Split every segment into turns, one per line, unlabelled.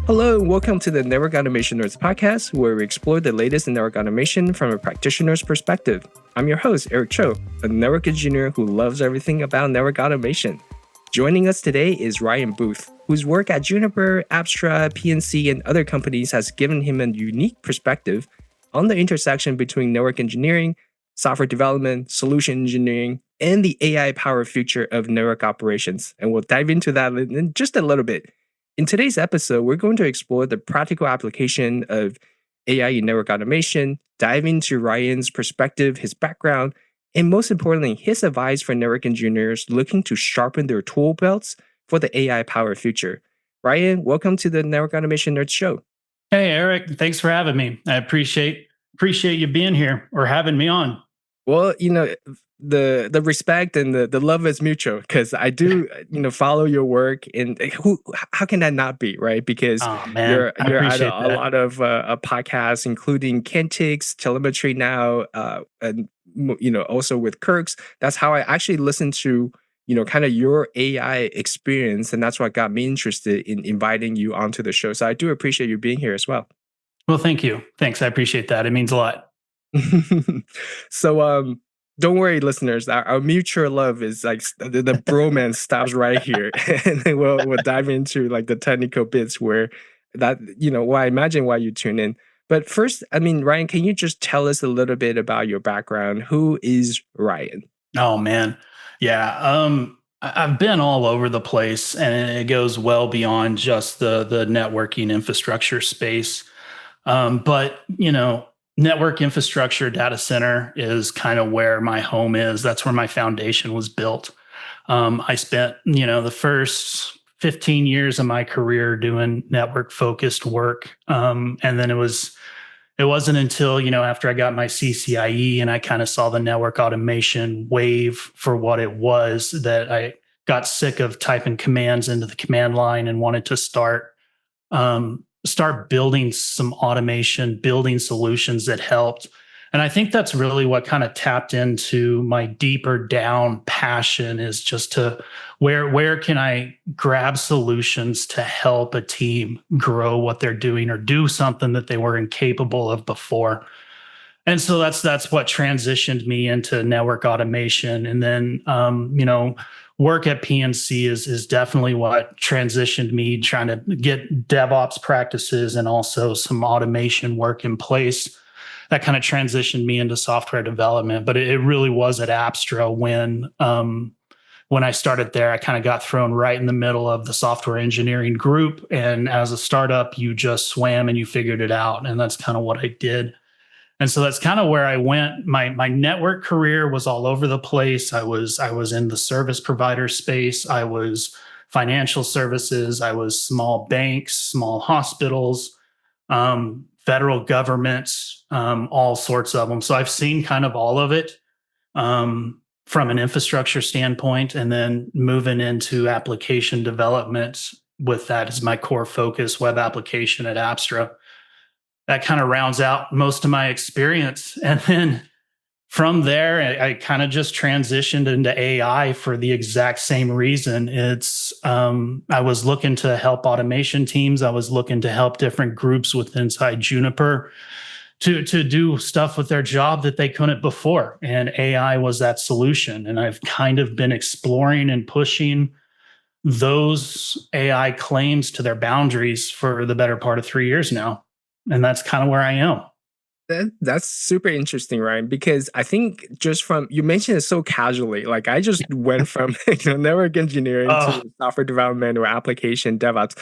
Hello, and welcome to the Network Automation Nerds podcast, where we explore the latest in network automation from a practitioner's perspective. I'm your host, Eric Cho, a network engineer who loves everything about network automation. Joining us today is Ryan Booth, whose work at Juniper, Apstra, PNC, and other companies has given him a unique perspective on the intersection between network engineering, software development, solution engineering, and the AI-powered future of network operations. And we'll dive into that in just a little bit. In today's episode, we're going to explore the practical application of AI in network automation, dive into Ryan's perspective, his background, and most importantly, his advice for network engineers looking to sharpen their tool belts for the AI-powered future. Ryan, welcome to the Network Automation Nerds Show.
Hey, Eric, thanks for having me. I appreciate you being here or having me on.
Well, the respect and the love is mutual, because I do follow your work, and how can that not be, right? Because you're at a lot of podcasts, including Kentix, Telemetry Now, and also with Kirk's. That's how I actually listened to kind of your AI experience, and that's what got me interested in inviting you onto the show. So I do appreciate you being here as well.
Well, thank you. Thanks, I appreciate that. It means a lot.
So don't worry, listeners, our mutual love is like the bromance stops right here. And then we'll dive into like the technical bits where that I imagine why you tune in. But first, Ryan, can you just tell us a little bit about your background? Who is Ryan?
Oh man, yeah. I've been all over the place, and it goes well beyond just the networking infrastructure space. But network infrastructure data center is kind of where my home is. That's where my foundation was built. I spent, the first 15 years of my career doing network focused work. And then it wasn't until, after I got my CCIE and I kind of saw the network automation wave for what it was, that I got sick of typing commands into the command line and wanted to start building some automation, building solutions that helped. And I think that's really what kind of tapped into my deeper down passion, is just to where can I grab solutions to help a team grow what they're doing or do something that they were incapable of before. And so that's what transitioned me into network automation. And then, work at PNC is definitely what transitioned me, trying to get DevOps practices and also some automation work in place. That kind of transitioned me into software development. But it really was at Apstra when I started there. I kind of got thrown right in the middle of the software engineering group. And as a startup, you just swam and you figured it out. And that's kind of what I did. And so that's kind of where I went. My network career was all over the place. I was in the service provider space. I was financial services. I was small banks, small hospitals, federal governments, all sorts of them. So I've seen kind of all of it from an infrastructure standpoint, and then moving into application development with that as my core focus, web application at Apstra. That kind of rounds out most of my experience. And then from there, I kind of just transitioned into AI for the exact same reason. I was looking to help automation teams. I was looking to help different groups inside Juniper to do stuff with their job that they couldn't before. And AI was that solution. And I've kind of been exploring and pushing those AI claims to their boundaries for the better part of 3 years now. And that's kind of where I am.
That's super interesting, Ryan, because I think just from, you mentioned it so casually, like I just went from network engineering to software development or application DevOps.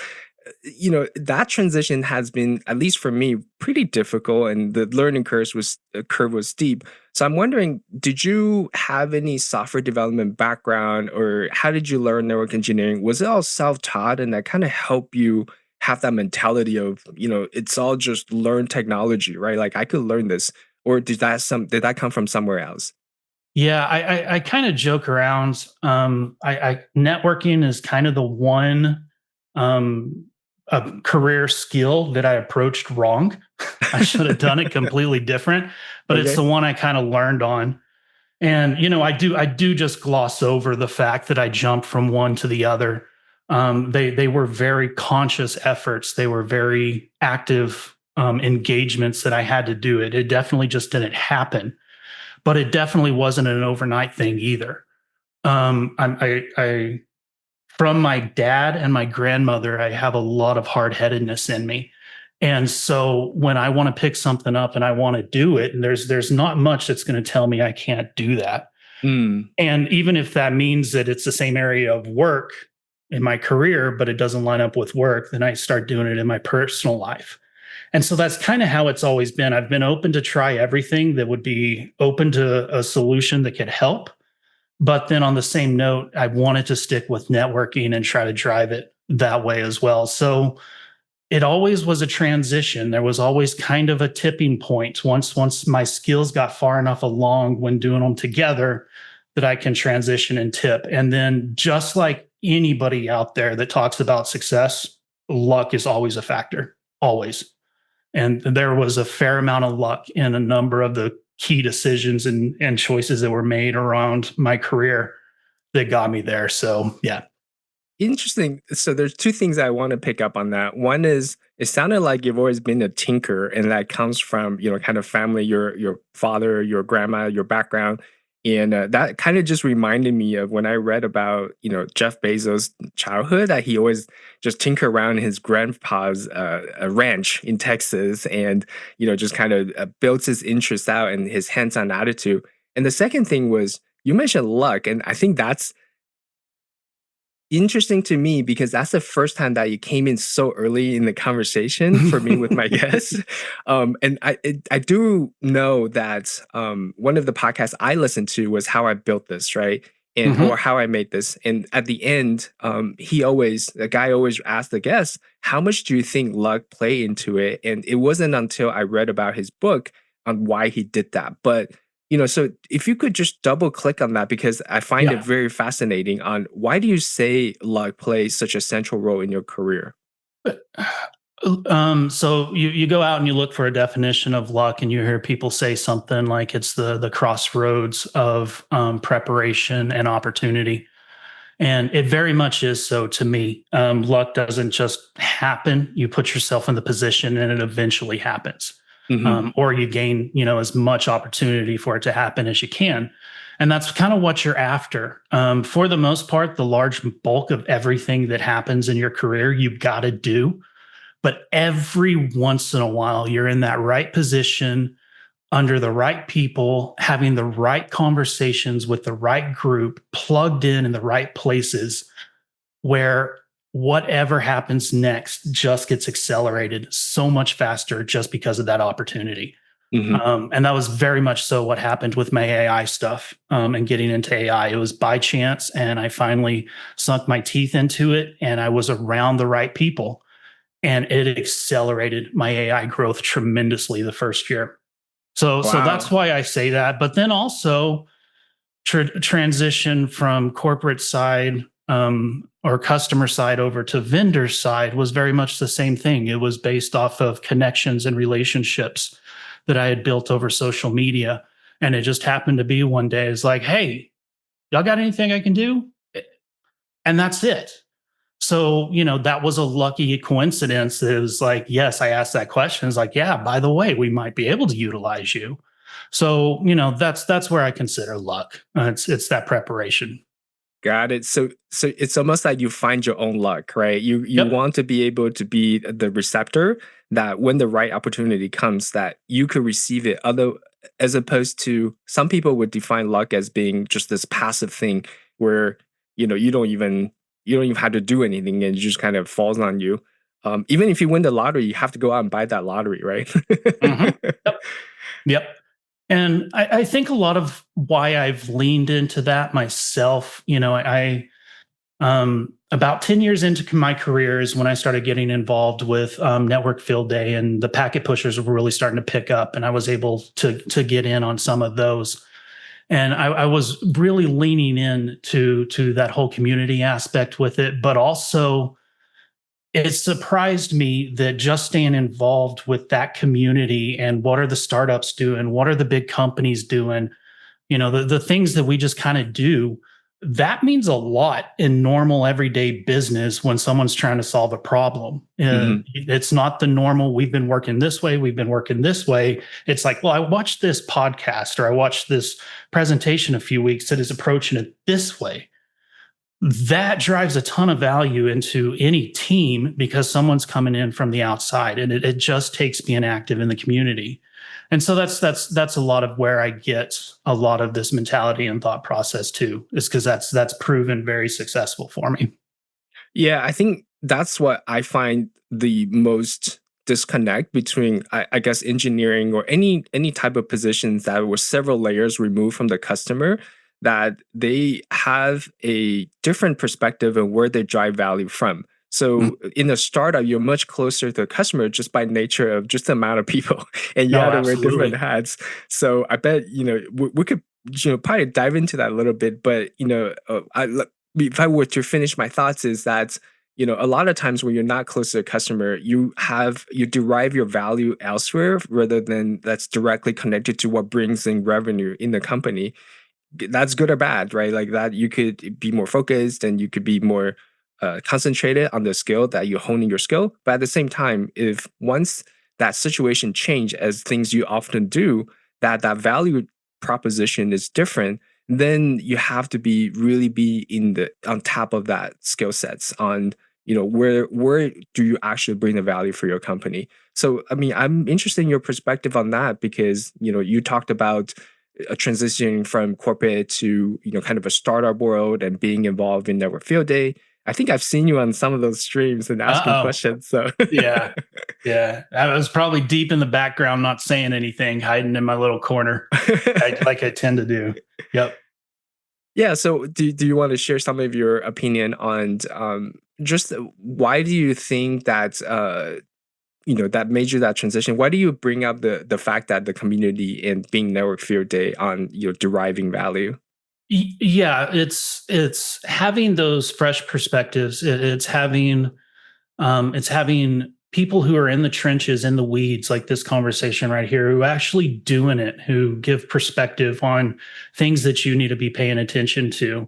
That transition has been, at least for me, pretty difficult, and the learning curve was steep. So I'm wondering, did you have any software development background, or how did you learn network engineering? Was it all self-taught, and that kind of helped you have that mentality of, it's all just learn technology, right? Like I could learn this, or did that come from somewhere else?
Yeah, I kind of joke around. Networking is kind of the one a career skill that I approached wrong. I should have done it completely different, but It's the one I kind of learned on. And I do just gloss over the fact that I jumped from one to the other. They were very conscious efforts. They were very active engagements that I had to do it. It definitely just didn't happen, but it definitely wasn't an overnight thing either. I from my dad and my grandmother, I have a lot of hard headedness in me. And so when I want to pick something up and I want to do it, and there's not much that's going to tell me I can't do that.
Mm.
And even if that means that it's the same area of work in my career, but it doesn't line up with work, then I start doing it in my personal life. And so that's kind of how it's always been. I've been open to try everything that would be open to a solution that could help. But then on the same note, I wanted to stick with networking and try to drive it that way as well. So it always was a transition. There was always kind of a tipping point once my skills got far enough along when doing them together that I can transition and tip. And then just like anybody out there that talks about success, luck is always a factor, always. And there was a fair amount of luck in a number of the key decisions and choices that were made around my career that got me there. So yeah.
Interesting. So there's two things I want to pick up on that. One is it sounded like you've always been a tinker, and that comes from, kind of family, your father, your grandma, your background. And that kind of just reminded me of when I read about, Jeff Bezos' childhood, that he always just tinker around his grandpa's a ranch in Texas, and, just kind of built his interests out and his hands-on attitude. And the second thing was you mentioned luck, and I think that's interesting to me because that's the first time that you came in so early in the conversation for me with my guests. And I do know that one of the podcasts I listened to was How I Built This, right? And or How I Made This. And at the end, the guy always asked the guest, how much do you think luck play into it? And it wasn't until I read about his book on why he did that. But so if you could just double click on that, because I find it
Yeah.
very fascinating on why do you say luck plays such a central role in your career?
So you go out and you look for a definition of luck, and you hear people say something like it's the crossroads of preparation and opportunity, and it very much is so to me. Luck doesn't just happen; you put yourself in the position, and it eventually happens,
Hmm.
or you gain as much opportunity for it to happen as you can. And that's kind of what you're after. For the most part, the large bulk of everything that happens in your career, you've got to do, but every once in a while, you're in that right position under the right people, having the right conversations with the right group, plugged in the right places where whatever happens next just gets accelerated so much faster just because of that opportunity.
Hmm.
And that was very much so what happened with my AI stuff and getting into AI. It was by chance, and I finally sunk my teeth into it, and I was around the right people, and it accelerated my AI growth tremendously the first year. So that's
Wow.
why I say that. But then also transition from corporate side or customer side over to vendor side was very much the same thing. It was based off of connections and relationships that I had built over social media. And it just happened to be one day, it's like, hey, y'all got anything I can do? And that's it. So, that was a lucky coincidence. It was like, yes, I asked that question. It's like, yeah, by the way, we might be able to utilize you. So, that's where I consider luck. It's that preparation.
Got it. So it's almost like you find your own luck, right? You
Yep.
want to be able to be the receptor that when the right opportunity comes, that you could receive it. Other as opposed to some people would define luck as being just this passive thing where you don't even have to do anything and it just kind of falls on you. Even if you win the lottery, you have to go out and buy that lottery, right?
Hmm. Yep. Yep. And I think a lot of why I've leaned into that myself, about 10 years into my career is when I started getting involved with Network Field Day, and the packet pushers were really starting to pick up, and I was able to get in on some of those. And I was really leaning in to that whole community aspect with it, but also it surprised me that just staying involved with that community and what are the startups doing, what are the big companies doing, the things that we just kind of do, that means a lot in normal everyday business when someone's trying to solve a problem.
Mhm.
It's not the normal, we've been working this way, we've been working this way. It's like, well, I watched this podcast or I watched this presentation a few weeks that is approaching it this way. That drives a ton of value into any team because someone's coming in from the outside, and it just takes being active in the community. And so that's a lot of where I get a lot of this mentality and thought process too, is because that's proven very successful for me.
Yeah, I think that's what I find the most disconnect between, I guess, engineering or any type of positions that were several layers removed from the customer, that they have a different perspective of where they drive value from.
Mm.
So in a startup, you're much closer to the customer just by nature of just the amount of people, and you
No,
have to wear different
absolutely.
hats. So I bet we could probably dive into that a little bit, but if I were to finish my thoughts, is that a lot of times when you're not close to a customer, you derive your value elsewhere rather than that's directly connected to what brings in revenue in the company. That's good or bad, right? Like that, you could be more focused and you could be more concentrated on the skill that you're honing your skill. But at the same time, if once that situation change, as things you often do, that value proposition is different, then you have to be really be in the on top of that skill sets on where do you actually bring the value for your company. So I mean, I'm interested in your perspective on that, because you talked about a transitioning from corporate to kind of a startup world and being involved in network field day. I think I've seen you on some of those streams and asking
Uh-oh.
questions. So
Yeah. Yeah. I was probably deep in the background, not saying anything, hiding in my little corner, like I tend to do. Yep.
yeah. So do you want to share some of your opinion on just why do you think that that made you that transition? Why do you bring up the fact that the community and being network field day on deriving value?
Yeah, it's having those fresh perspectives. It's having people who are in the trenches, in the weeds, like this conversation right here, who actually doing it, who give perspective on things that you need to be paying attention to.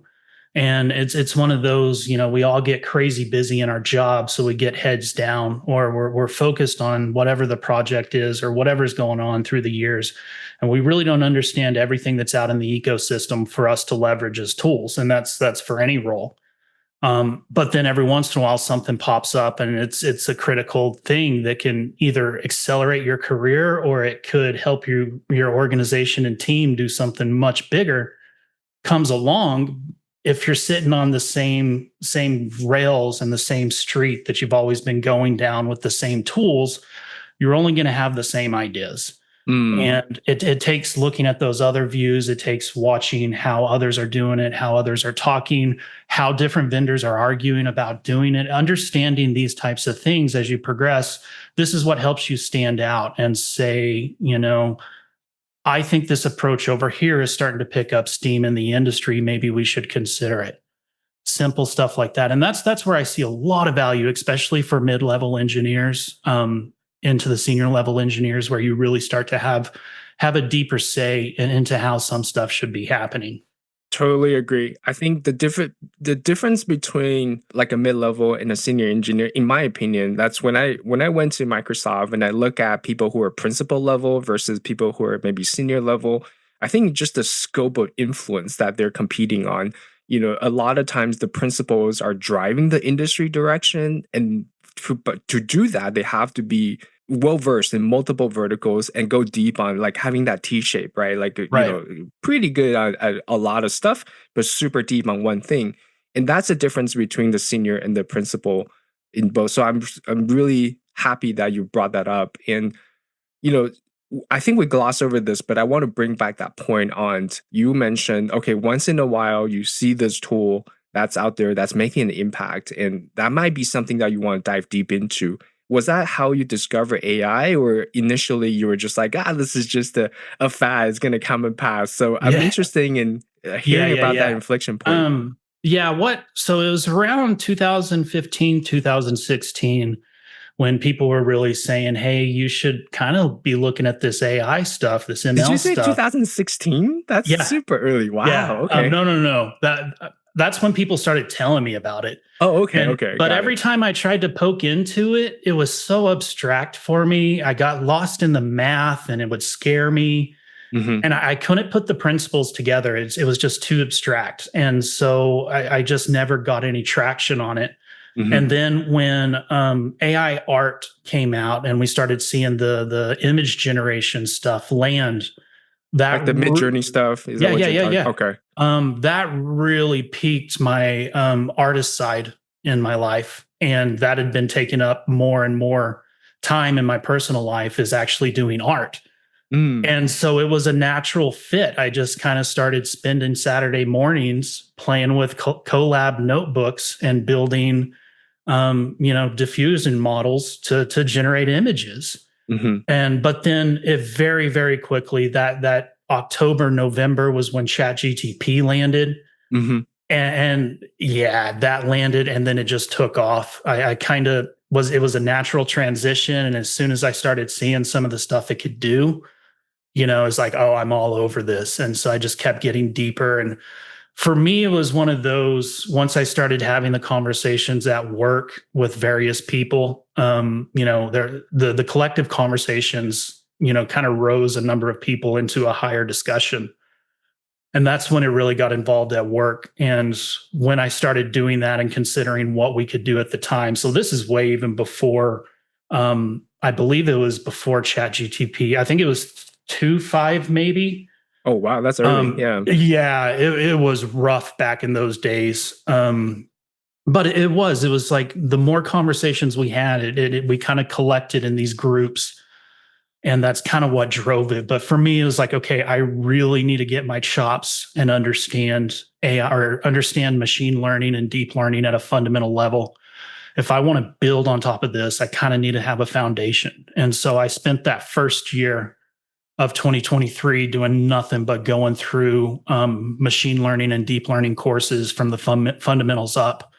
And it's one of those, we all get crazy busy in our job, so we get heads down, or we're focused on whatever the project is or whatever's going on through the years, and we really don't understand everything that's out in the ecosystem for us to leverage as tools, and that's for any role. But then every once in a while, something pops up, and it's a critical thing that can either accelerate your career or it could help your organization and team do something much bigger. Comes along, if you're sitting on the same rails and the same street that you've always been going down with the same tools, you're only going to have the same ideas.
Mm,
And it takes looking at those other views. It takes watching how others are doing it, how others are talking, how different vendors are arguing about doing it, understanding these types of things as you progress. This is what helps you stand out and say, I think this approach over here is starting to pick up steam in the industry. Maybe we should consider it. Simple stuff like that. And that's where I see a lot of value, especially for mid-level engineers, into the senior level engineers, where you really start to have a deeper say into how some stuff should be happening.
totally agree. I think the difference between like a mid-level and a senior engineer, in my opinion, that's when I went to Microsoft and I look at people who are principal level versus people who are maybe senior level. I think just the scope of influence that they're competing on. A lot of times the principals are driving the industry direction, and but to do that, they have to be well versed in multiple verticals and go deep on like having that T shape, right? Like
Right.
pretty good at a lot of stuff, but super deep on one thing. And that's the difference between the senior and the principal in both. So I'm really happy that you brought that up. And you know, I think we gloss over this, but I want to bring back that point on you mentioned, okay, once in a while you see this tool that's out there that's making an impact, and that might be something that you want to dive deep into. Was that how you discover AI, or initially you were just like, this is just a fad, it's going to come and pass? So I'm
Yeah.
interested in
Yeah.
hearing
Yeah.
about that
Yeah.
inflection point.
Yeah. So it was around 2015, 2016 when people were really saying, hey, you should kind of be looking at this AI stuff, this
Did you
ML
say
stuff.
2016? That's
Yeah.
super early. Wow.
Yeah.
Okay.
No. That that's when people started telling me about it.
Oh, okay,
And
okay,
but
got it.
every time I tried to poke into it, it was so abstract for me. I got lost in the math and it would scare me.
Hmm.
And I couldn't put the principles together. It was just too abstract. And so I just never got any traction on it.
Hmm.
And then when AI art came out and we started seeing the image generation stuff land, that
Like the mid journey stuff, is that
yeah,
what
yeah,
you're
yeah,
talking?
yeah.
Okay.
That really piqued my artist side in my life. And that had been taking up more and more time in my personal life is actually doing art.
Mm.
And so it was a natural fit. I just kind of started spending Saturday mornings playing with collab notebooks and building, diffusion models to generate images.
Hmm.
And but then it very very quickly that October November was when ChatGTP landed,
Hmm.
and yeah, that landed, and then it just took off. I kind of was it was a natural transition, and as soon as I started seeing some of the stuff it could do, it's like, oh, I'm all over this. And so I just kept getting deeper. And for me, it was one of those, once I started having the conversations at work with various people, the collective conversations, kind of rose a number of people into a higher discussion. And that's when it really got involved at work. And when I started doing that and considering what we could do at the time. So this is way even before, I believe it was before ChatGTP. I think it was 2.5 maybe.
Oh, wow, that's early. Yeah.
Yeah, it was rough back in those days. But it was like the more conversations we had, we kind of collected in these groups, and that's kind of what drove it. But for me, it was like, okay, I really need to get my chops and understand AI or understand machine learning and deep learning at a fundamental level. If I want to build on top of this, I kind of need to have a foundation. And so I spent that first year of 2023 doing nothing but going through machine learning and deep learning courses from the fundamentals up.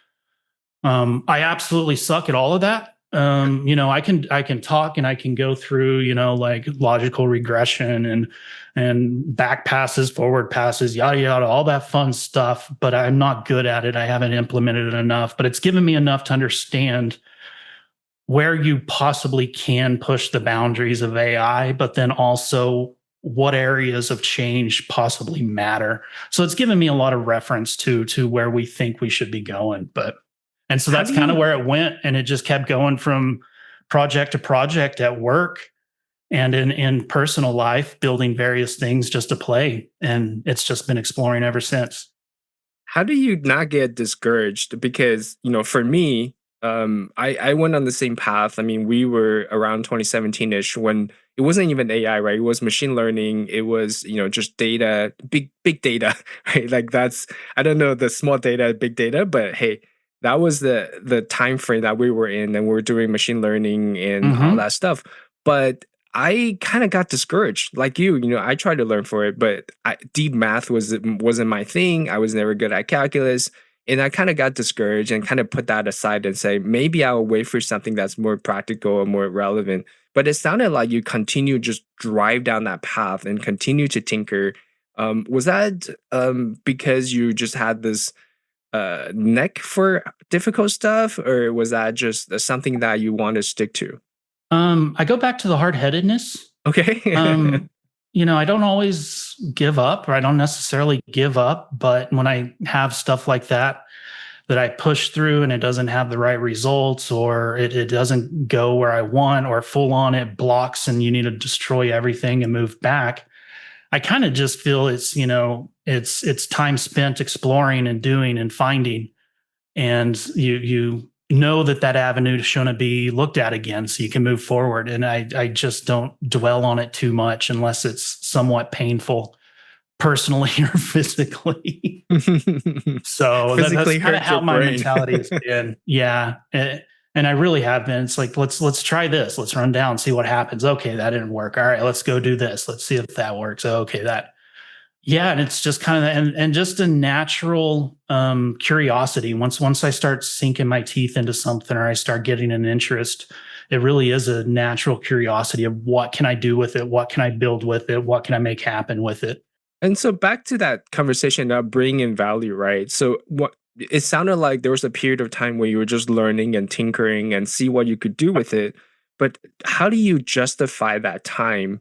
I absolutely suck at all of that. I can talk and I can go through, like logical regression and back passes, forward passes, yada yada, all that fun stuff. But I'm not good at it. I haven't implemented it enough. But it's given me enough to understand where you possibly can push the boundaries of AI, but then also what areas of change possibly matter. So it's given me a lot of reference to where we think we should be going. And so
How
that's
do
kind of
you
where it went, and it just kept going from project to project at work and in personal life, building various things just to play. And it's just been exploring ever since.
how do you not get discouraged? Because, for me, I went on the same path. I mean, we were around 2017-ish when it wasn't even AI, right? It was machine learning. It was, just data, big data, right? Like that's, I don't know the small data, big data, but hey, that was the time frame that we were in, and we were doing machine learning and all
Mm-hmm.
that stuff. But I kind of got discouraged, like you. I tried to learn for it, but deep math wasn't my thing. I was never good at calculus, and I kind of got discouraged and kind of put that aside and say maybe I'll wait for something that's more practical and more relevant. But it sounded like you continue just drive down that path and continue to tinker. Was that because you just had this neck for difficult stuff, or was that just something that you want to stick to?
I go back to the hard headedness.
Okay.
Um, I don't always give up, or I don't necessarily give up, but when I have stuff like that I push through and it doesn't have the right results, or it doesn't go where I want, or full on it blocks and you need to destroy everything and move back. I kind of just feel it's time spent exploring and doing and finding, and you know that avenue shouldn't be looked at again, so you can move forward. And I just don't dwell on it too much unless it's somewhat painful personally or physically. So that's
Physically
kind of
hurt your
how my
brain.
mentality has been. Yeah. And I really have been. It's like, let's try this. Let's run down, see what happens. Okay, that didn't work. All right, let's go do this. Let's see if that works. Okay, that. Yeah, and it's just kind of and just a natural curiosity. Once I start sinking my teeth into something, or I start getting an interest, it really is a natural curiosity of what can I do with it? What can I build with it? What can I make happen with it?
And so back to that conversation about bringing in value, right? So what it sounded like there was a period of time where you were just learning and tinkering and see what you could do with it. But how do you justify that time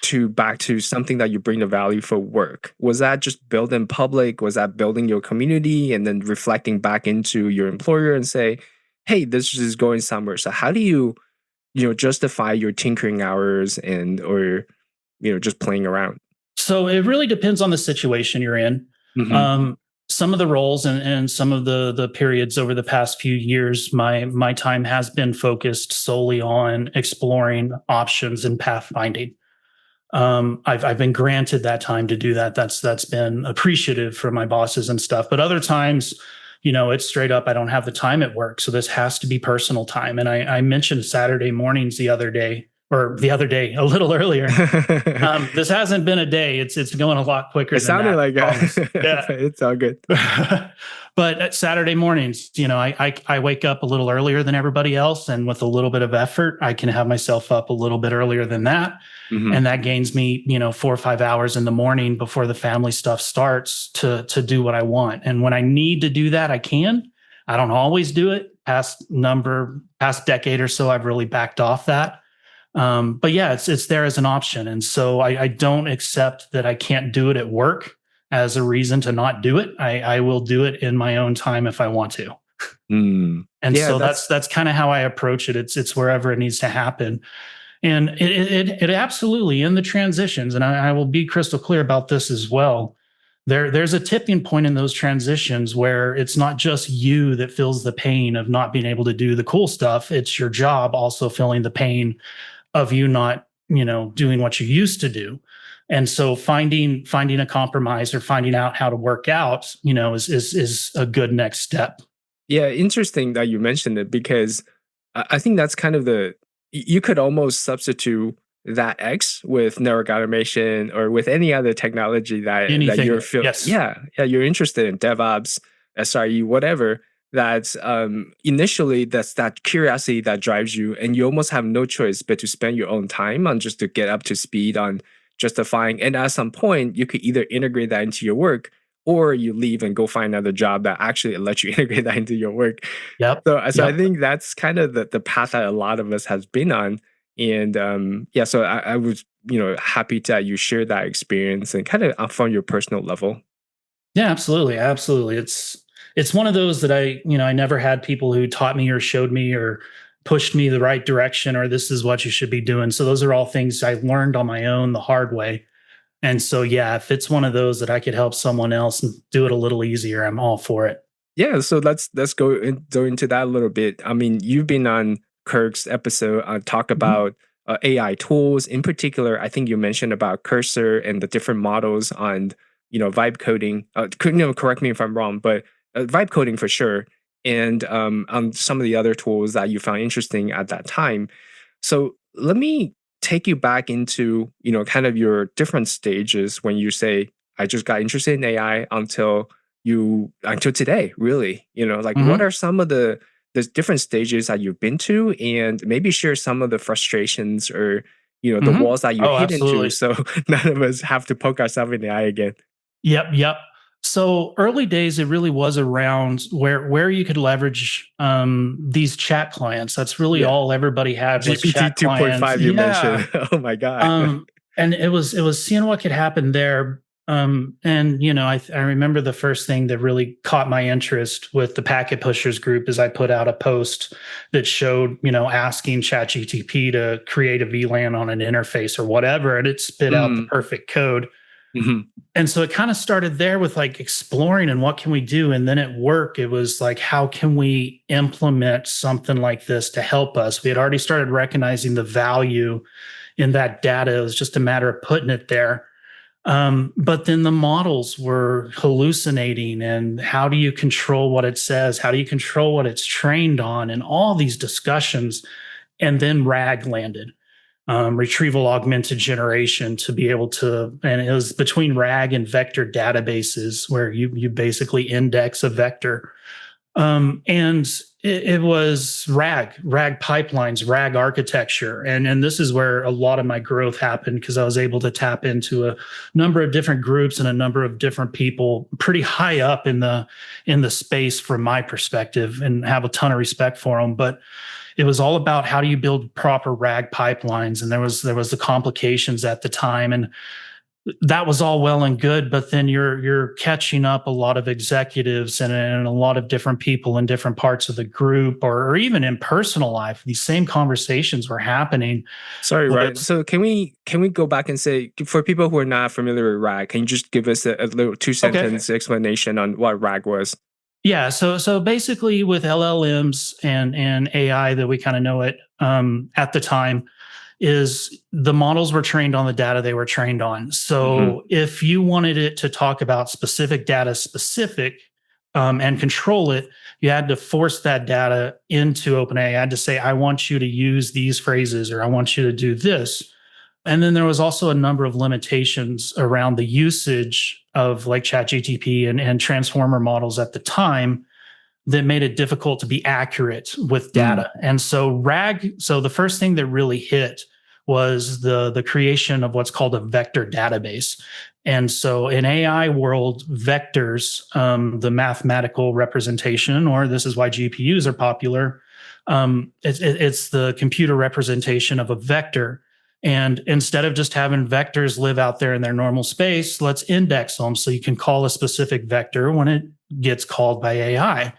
to back to something that you bring the value for work? Was that just built in public? Was that building your community and then reflecting back into your employer and say, hey, this is going somewhere. So how do you, justify your tinkering hours and or just playing around?
So it really depends on the situation you're in.
Hmm.
Um, some of the roles and some of the periods over the past few years, my time has been focused solely on exploring options and pathfinding. I've been granted that time to do that. That's been appreciative from my bosses and stuff. But other times, it's straight up, I don't have the time at work. So this has to be personal time. And I mentioned Saturday mornings the other day, a little earlier. This hasn't been a day. It's going a lot quicker
It
than
sounded
that.
like
Yeah.
it's all good.
But at Saturday mornings, I wake up a little earlier than everybody else, and with a little bit of effort, I can have myself up a little bit earlier than that,
Hmm.
and that gains me, 4 or 5 hours in the morning before the family stuff starts to do what I want. And when I need to do that, I can. I don't always do it. Past decade or so, I've really backed off that. But yeah, it's there as an option, and so I don't accept that I can't do it at work as a reason to not do it. I will do it in my own time if I want to.
Mm.
And
Yeah,
so
that's
that's kind of how I approach it. It's wherever it needs to happen. And it absolutely in the transitions, and I will be crystal clear about this as well. There's a tipping point in those transitions where it's not just you that feels the pain of not being able to do the cool stuff. It's your job also feeling the pain of you not, doing what you used to do. And so finding a compromise or finding out how to work out, is a good next step.
yeah, interesting that you mentioned it because I think that's kind of you could almost substitute that X with network automation or with any other technology that
Anything.
you're feel
Yes.
yeah, you're interested in DevOps, SRE, whatever. That's initially that's that curiosity that drives you, and you almost have no choice but to spend your own time on just to get up to speed on justifying. And at some point, you could either integrate that into your work or you leave and go find another job that actually lets you integrate that into your work.
Yep.
So I
Yep.
think that's kind of the path that a lot of us has been on. And yeah, so I was happy that you share that experience and kind of from your personal level.
Yeah, absolutely. Absolutely. It's one of those that I never had people who taught me or showed me or pushed me the right direction or this is what you should be doing. So those are all things I learned on my own the hard way. And so yeah, if it's one of those that I could help someone else and do it a little easier, I'm all for it.
Yeah, so let's go into that a little bit. I mean, you've been on Kirk's episode talk
Mhm.
about AI tools. In particular, I think you mentioned about Cursor and the different models on vibe coding. Correct me if I'm wrong, but vibe coding for sure, and on some of the other tools that you found interesting at that time. So let me take you back into kind of your different stages when you say I just got interested in AI until today, really. Like what
Mhm.
are some of the different stages that you've been to, and maybe share some of the frustrations or the
Mhm.
walls that you
Oh,
hit into,
absolutely.
so none of us have to poke ourselves in the eye again.
Yep, yep. So early days, it really was around where you could leverage these chat clients. That's really
Yeah,
all everybody had was
GPT
chat clients.
2.5 you
Yeah.
mentioned. Oh my god.
Um, and it was seeing what could happen there. And I remember the first thing that really caught my interest with the Packet Pushers group is I put out a post that showed, asking ChatGTP to create a VLAN on an interface or whatever, and it spit out the
Mm,
perfect code.
mhm.
And so it kind of started there with like exploring and what can we do? And then at work, it was like, how can we implement something like this to help us? We had already started recognizing the value in that data. It was just a matter of putting it there. But then the models were hallucinating. And how do you control what it says? How do you control what it's trained on? And all these discussions. And then RAG landed, retrieval augmented generation, to be able to, and it was between RAG and vector databases where you basically index a vector. And it was RAG pipelines, RAG architecture. And this is where a lot of my growth happened because I was able to tap into a number of different groups and a number of different people pretty high up in the space from my perspective, and have a ton of respect for them. But it was all about how do you build proper RAG pipelines. And there was the complications at the time. And that was all well and good, but then you're catching up a lot of executives and a lot of different people in different parts of the group, or even in personal life. These same conversations were happening.
Sorry, right.
Was
So can we go back and say, for people who are not familiar with RAG, can you just give us a little two
okay.
sentence explanation on what RAG was?
Yeah, so basically with LLMs and AI that we kind of know it at the time, is the models were trained on the data they were trained on.
Hmm.
So if you wanted it to talk about specific data, and control it, you had to force that data into OpenAI. You had to say, I want you to use these phrases, or I want you to do this. And then there was also a number of limitations around the usage of like ChatGTP and transformer models at the time that made it difficult to be accurate with
Mm.
data. And so so the first thing that really hit was the creation of what's called a vector database. And so in AI world, vectors, the mathematical representation, or this is why GPUs are popular, it's the computer representation of a vector. And instead of just having vectors live out there in their normal space, let's index them so you can call a specific vector when it gets called by AI.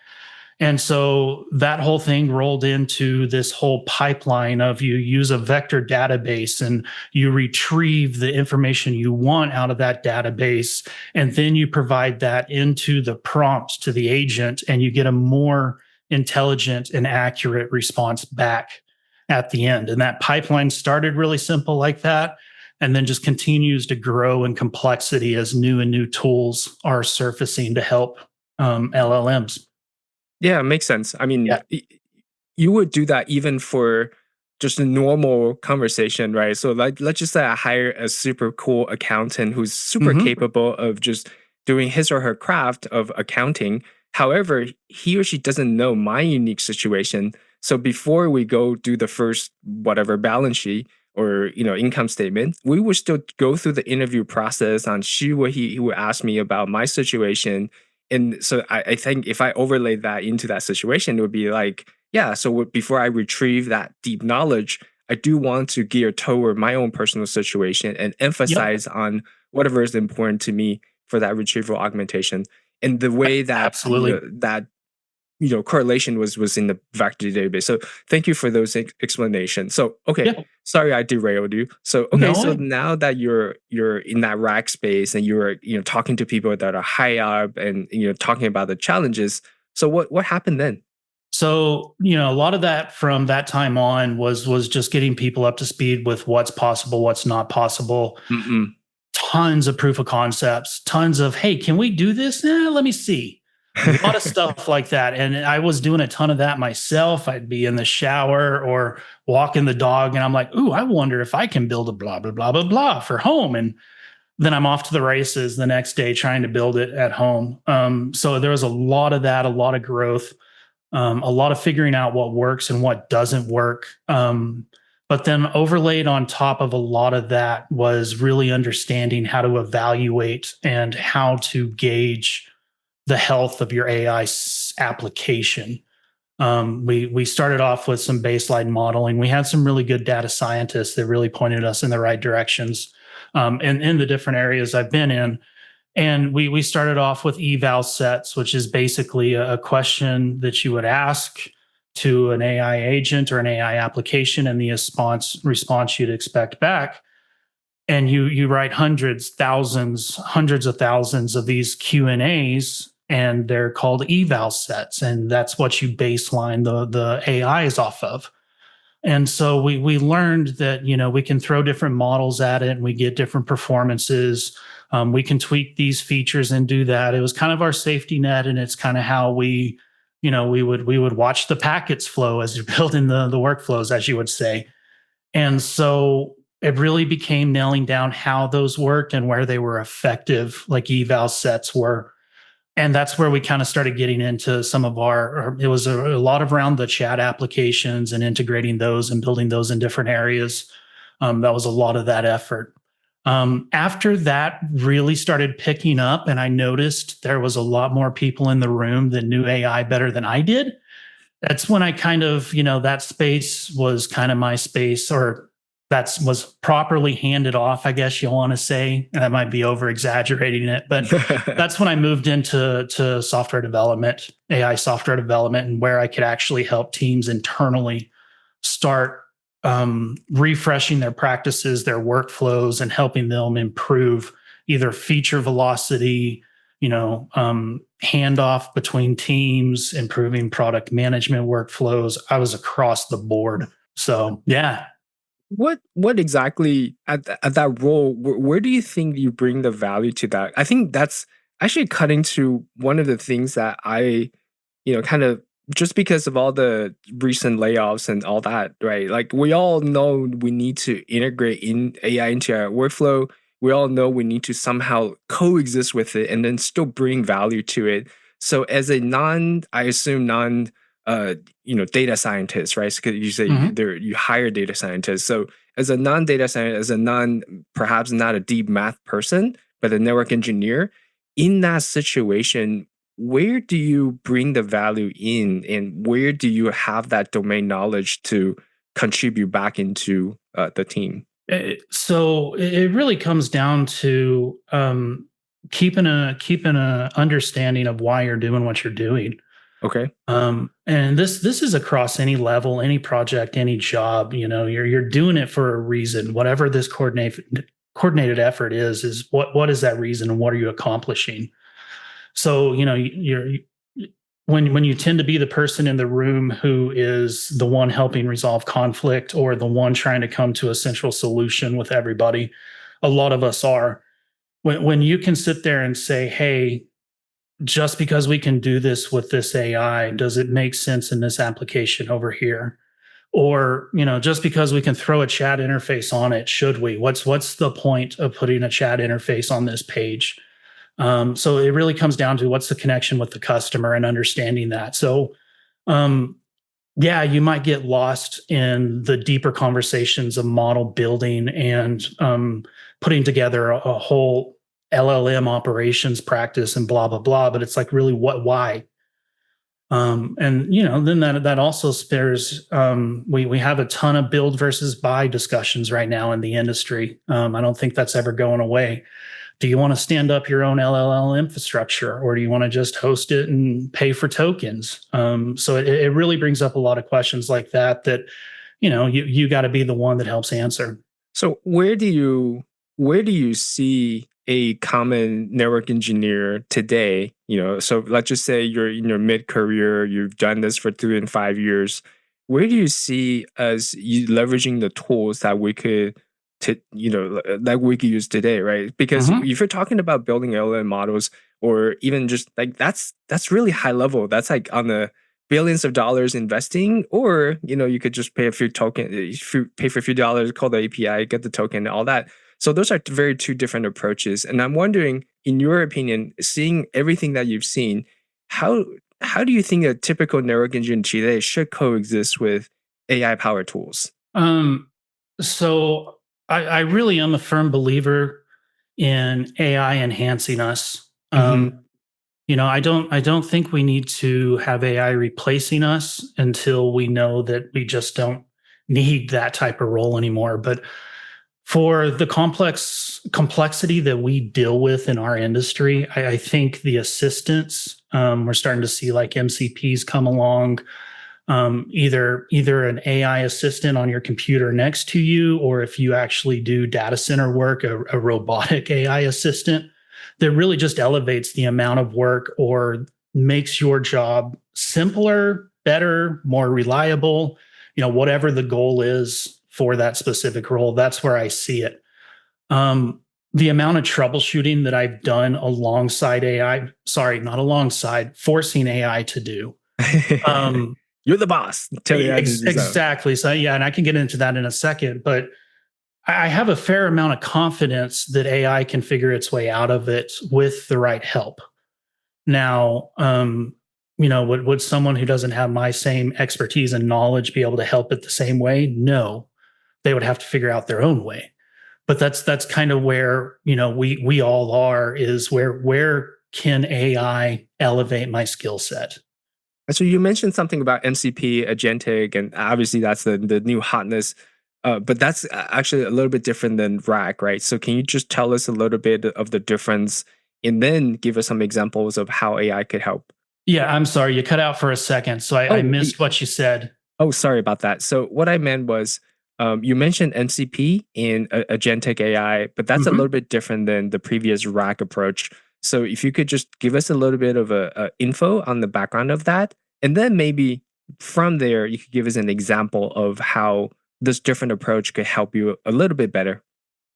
And so that whole thing rolled into this whole pipeline of you use a vector database and you retrieve the information you want out of that database. And then you provide that into the prompts to the agent, and you get a more intelligent and accurate response back at the end. And that pipeline started really simple like that, and then just continues to grow in complexity as new and new tools are surfacing to help LLMs.
Yeah, it makes sense. I mean,
Yeah.
you would do that even for just a normal conversation, right? So like, let's just say I hire a super cool accountant who's super
Hmm.
capable of just doing his or her craft of accounting. However, he or she doesn't know my unique situation. So before we go do the first whatever balance sheet or income statement, we would still go through the interview process on she what he would ask me about my situation. And so I think if I overlay that into that situation, it would be like, yeah, so before I retrieve that deep knowledge, I do want to gear toward my own personal situation and
Yep.
emphasize on whatever is important to me for that retrieval augmentation. And the way that
Absolutely.
correlation was in the vector database. So thank you for those explanations. So okay,
Yeah.
sorry I derailed you. So okay, so
No.
now that you're in that rack space and you're talking to people that are high up and talking about the challenges. So what happened then?
So, a lot of that from that time on was just getting people up to speed with what's possible, what's not possible.
Mm-mm.
Tons of proof of concepts, tons of, hey, can we do this? Let me see. A lot of stuff like that. And I was doing a ton of that myself. I'd be in the shower or walking the dog, and I'm like, ooh, I wonder if I can build a blah, blah, blah, blah, blah for home. And then I'm off to the races the next day trying to build it at home. So there was a lot of that, a lot of growth, a lot of figuring out what works and what doesn't work. But then overlaid on top of a lot of that was really understanding how to evaluate and how to gauge the health of your AI application. We started off with some baseline modeling. We had some really good data scientists that really pointed us in the right directions, and in the different areas I've been in. And we started off with eval sets, which is basically a question that you would ask to an AI agent or an AI application, and the response you'd expect back. And you write hundreds of thousands of these Q&As, and they're called eval sets, and that's what you baseline the AIs off of. And so we learned that we can throw different models at it, and we get different performances. We can tweak these features and do that. It was kind of our safety net, and it's kind of how we would watch the packets flow as you're building the workflows, as you would say. And so it really became nailing down how those worked and where they were effective, like eval sets were. And that's where we kind of started getting into some of it was a lot of around the chat applications and integrating those and building those in different areas. That was a lot of that effort. After that really started picking up, and I noticed there was a lot more people in the room that knew AI better than I did. That's when I kind of, that space was kind of my space, or that was properly handed off, I guess you want to say. And that might be over exaggerating it, but that's when I moved into software development, AI software development, and where I could actually help teams internally start refreshing their practices, their workflows, and helping them improve either feature velocity, handoff between teams, improving product management workflows. I was across the board. So yeah.
What exactly at that role, where do you think you bring the value to that? I think that's actually cutting to one of the things that I, kind of, just because of all the recent layoffs and all that, right? Like, we all know we need to integrate in AI into our workflow. We all know we need to somehow coexist with it and then still bring value to it. So as a I assume uh, data scientist, right? Because you say you hire data scientists. So as a non-data scientist, as a perhaps not a deep math person, but a network engineer, in that situation, where do you bring the value in, and where do you have that domain knowledge to contribute back into the team?
So it really comes down to keeping a understanding of why you're doing what you're doing.
Okay.
And this is across any level, any project, any job. You're doing it for a reason. Whatever this coordinated effort is what is that reason, and what are you accomplishing? So you're when you tend to be the person in the room who is the one helping resolve conflict, or the one trying to come to a central solution with everybody. A lot of us are. When you can sit there and say, hey, just because we can do this with this AI, does it make sense in this application over here? Or, just because we can throw a chat interface on it, should we? What's the point of putting a chat interface on this page? So it really comes down to what's the connection with the customer and understanding that. So, yeah, you might get lost in the deeper conversations of model building and putting together a whole LLM operations practice and blah blah blah. But it's like, really, why? And then that also spares. We have a ton of build versus buy discussions right now in the industry. I don't think that's ever going away. Do you want to stand up your own LLM infrastructure, or do you want to just host it and pay for tokens? So it really brings up a lot of questions like that you got to be the one that helps answer.
So where do you see a common network engineer today? So let's just say you're in your mid career, you've done this for 3 and 5 years. Where do you see us leveraging the tools that we could that we could use today, right? Because if you're talking about building LLM models, or even just like that's really high level. That's like on the billions of dollars investing, or you could just pay a few pay for a few dollars, call the API, get the token, all that. So those are very two different approaches. And I'm wondering, in your opinion, seeing everything that you've seen, how do you think a typical network engineer today should coexist with AI powered tools?
So I really am a firm believer in AI enhancing us. I don't think we need to have AI replacing us until we know that we just don't need that type of role anymore. But for the complexity that we deal with in our industry, I think the assistants, we're starting to see like MCPs come along, either an AI assistant on your computer next to you, or if you actually do data center work, a robotic AI assistant that really just elevates the amount of work, or makes your job simpler, better, more reliable, whatever the goal is for that specific role. That's where I see it. The amount of troubleshooting that I've done alongside AI, sorry, not alongside, forcing AI to do.
You're the boss. Tell you how to do so.
Exactly. So yeah, and I can get into that in a second, but I have a fair amount of confidence that AI can figure its way out of it with the right help. Now, would someone who doesn't have my same expertise and knowledge be able to help it the same way? No, they would have to figure out their own way. But that's kind of where we all are, is where can AI elevate my skill set?
So you mentioned something about MCP, agentic, and obviously that's the new hotness. But that's actually a little bit different than RAG, right? So can you just tell us a little bit of the difference, and then give us some examples of how AI could help?
Yeah, I'm sorry, you cut out for a second, so I
Oh,
missed what you said.
oh, sorry about that. So what I meant was, you mentioned MCP in agentic AI, but that's a little
Mhm.
bit different than the previous rack approach. So if you could just give us a little bit of a info on the background of that, and then maybe from there you could give us an example of how this different approach could help you a little bit better.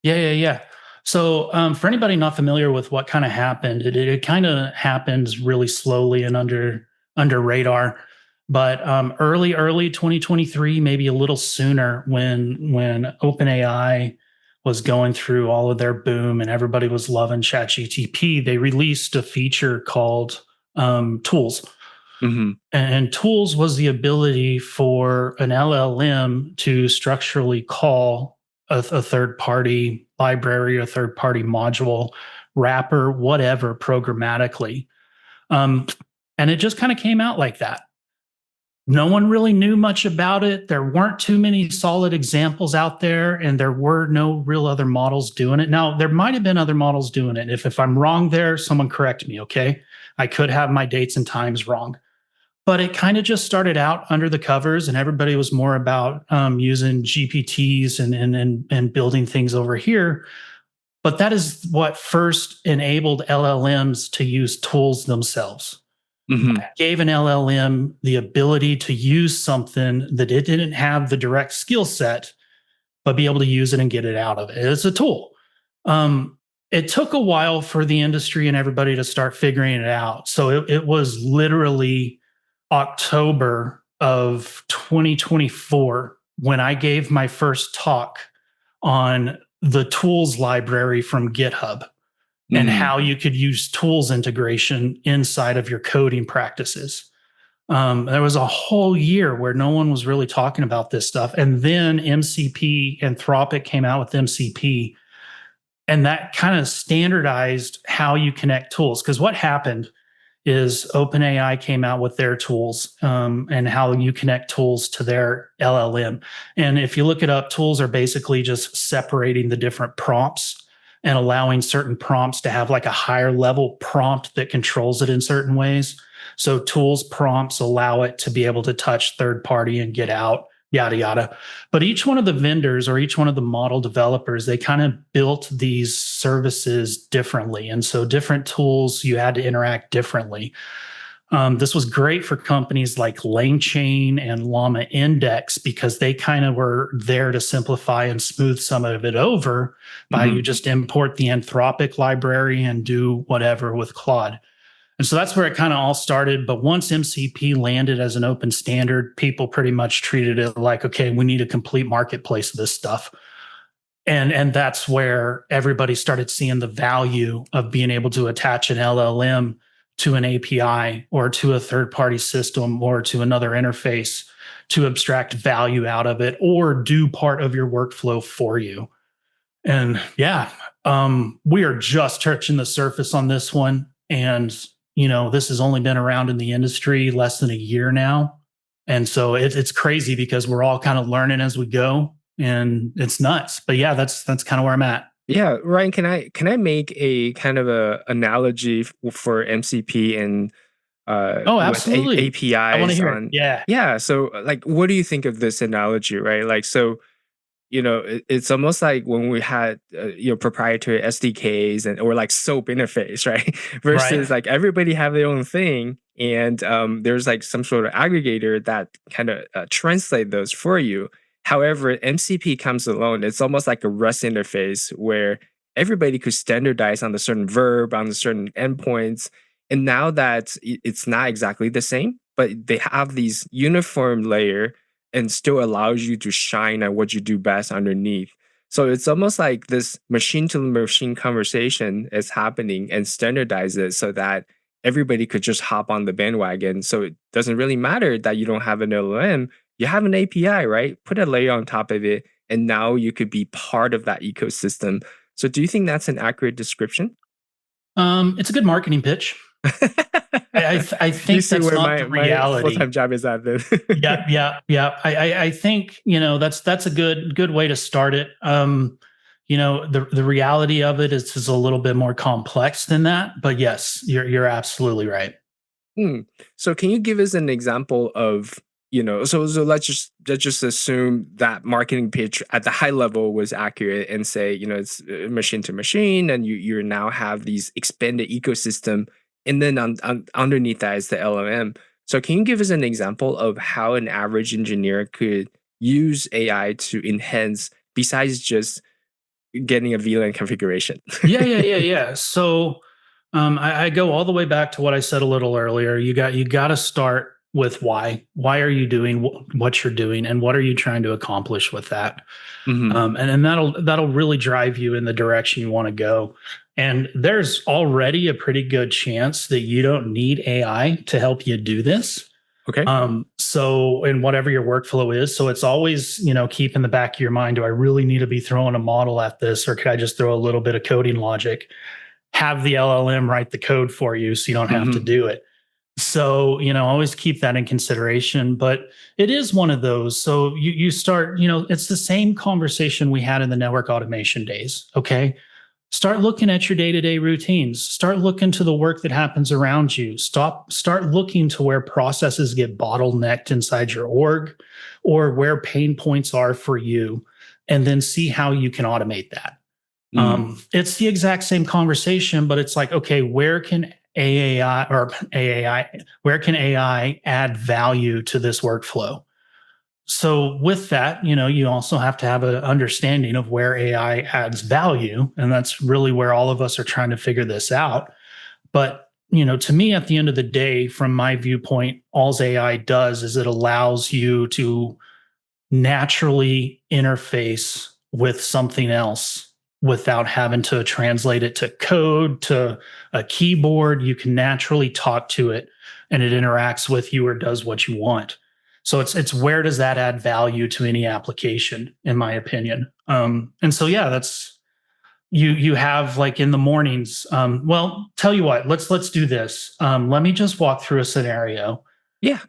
Yeah. So, for anybody not familiar with what kind of happened, it kind of happens really slowly and under radar. But early 2023, maybe a little sooner, when OpenAI was going through all of their boom and everybody was loving ChatGTP, they released a feature called Tools.
Hmm.
And Tools was the ability for an LLM to structurally call a third party library, a third party module, wrapper, whatever, programmatically. Um, and it just kind of came out like that. No one really knew much about it. There weren't too many solid examples out there, and there were no real other models doing it. Now, there might have been other models doing it. If I'm wrong there, someone correct me, okay? I could have my dates and times wrong, but it kind of just started out under the covers, and everybody was more about using GPTs and building things over here. But that is what first enabled LLMs to use tools themselves.
Hmm.
That gave an LLM the ability to use something that it didn't have the direct skill set, but be able to use it and get it out of it. It's a tool. Um, it took a while for the industry and everybody to start figuring it out. So it was literally October of 2024 when I gave my first talk on the tools library from GitHub and
Hmm.
how you could use tools integration inside of your coding practices. There was a whole year where no one was really talking about this stuff. And then MCP, Anthropic came out with MCP, and that kind of standardized how you connect tools. Because what happened is OpenAI came out with their tools, and how you connect tools to their LLM. And if you look it up, tools are basically just separating the different prompts and allowing certain prompts to have like a higher level prompt that controls it in certain ways. So tools prompts allow it to be able to touch third party and get out, yada yada. But each one of the vendors or each one of the model developers, they kind of built these services differently. And so different tools, you had to interact differently. This was great for companies like LangChain and Llama Index because they kind of were there to simplify and smooth some of it over by
Hmm.
you just import the Anthropic library and do whatever with Claude. And so that's where it kind of all started. But once MCP landed as an open standard, people pretty much treated it like, okay, we need a complete marketplace of this stuff. And that's where everybody started seeing the value of being able to attach an LLM to an API or to a third party system or to another interface to abstract value out of it or do part of your workflow for you. And yeah, we are just touching the surface on this one. And, this has only been around in the industry less than a year now. And so it's crazy because we're all kind of learning as we go, and it's nuts. But yeah, that's kind of where I'm at.
Yeah, Ryan, can I make a kind of a analogy for MCP and
Oh,
with
absolutely. I want to
APIs
hear it.
on?
Yeah.
Yeah, so like, what do you think of this analogy, right? Like, so it's almost like when we had proprietary SDKs and or like SOAP interface, right?
Right.
Versus like everybody have their own thing, and there's like some sort of aggregator that kind of translate those for you. However, MCP comes alone. It's almost like a REST interface where everybody could standardize on the certain verb, on the certain endpoints. And now that it's not exactly the same, but they have these uniform layer and still allows you to shine at what you do best underneath. So it's almost like this machine to machine conversation is happening and standardize it so that everybody could just hop on the bandwagon. So it doesn't really matter that you don't have an LLM. You have an API, right? Put a layer on top of it, and now you could be part of that ecosystem. So do you think that's an accurate description?
It's a good marketing pitch. I
You
think
see
that's
where
not the
my
reality.
full-time job is at then.
Yeah, yeah, yeah. I think that's a good way to start it. The reality of it is a little bit more complex than that. But yes, you're absolutely right.
Hmm. So can you give us an example of, so let's just assume that marketing pitch at the high level was accurate and say, it's machine to machine, and you now have these expanded ecosystem, and then underneath that is the LLM. So can you give us an example of how an average engineer could use AI to enhance besides just getting a VLAN configuration?
Yeah. So I go all the way back to what I said a little earlier. You got to start with why. Why are you doing what you're doing, and what are you trying to accomplish with that?
Hmm.
And that'll really drive you in the direction you want to go. And there's already a pretty good chance that you don't need AI to help you do this.
Okay.
So in whatever your workflow is, so it's always, keep in the back of your mind, do I really need to be throwing a model at this, or could I just throw a little bit of coding logic, have the LLM write the code for you so you don't have to
Hmm.
do it? So, always keep that in consideration, but it is one of those. So you start, it's the same conversation we had in the network automation days. Okay. Start looking at your day-to-day routines. Start looking to the work that happens around you. Start looking to where processes get bottlenecked inside your org, or where pain points are for you, and then see how you can automate that. It's the exact same conversation, but it's like, okay, where can where can AI add value to this workflow? So with that, you also have to have an understanding of where AI adds value. And that's really where all of us are trying to figure this out. But, to me, at the end of the day, from my viewpoint, all AI does is it allows you to naturally interface with something else without having to translate it to code, to a keyboard. You can naturally talk to it, and it interacts with you or does what you want. So it's where does that add value to any application, in my opinion. And so yeah, that's you have, like, in the mornings. Well, tell you what, let's do this. Let me just walk through a scenario.
Yeah,